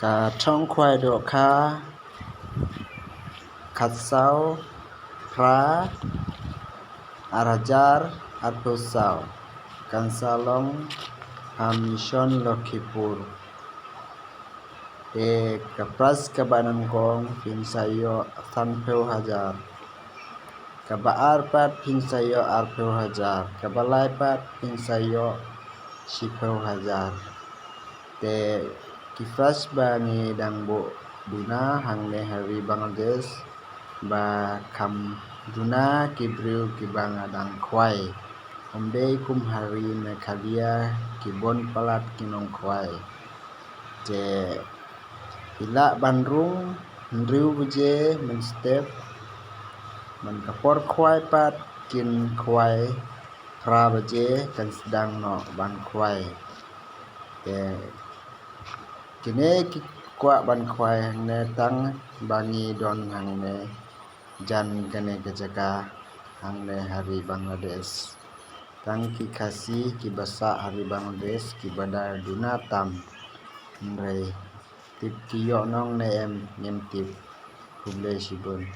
Ka thong khoai do kha khatsau pra arajar atpusau kansalong hamison Lokhipur kapras kabanan kong pinsayo sanpeu hajar kabaar pat pinsayo arpeu hajar kabalai pat pinsayo sipeu hajar te kifras bangi dangbo duna hangne hari Bangladesh ba kham duna kibriu kibang adang khwai ombei kum hari Meghalaya kibon palat kinong khwai te ila bandrung ndriu buje men step man kapor khwai pat kin khwai pra buje kan sedang no ban khwai te kine kwa ban khwai hangne tang bangi don hangne jan kane ke jaga hangne hari Bangladesh tang ki khasi ki basa hari Bangladesh ki badar duna tam mrai tip ki yo nong ne em tip kuble sibun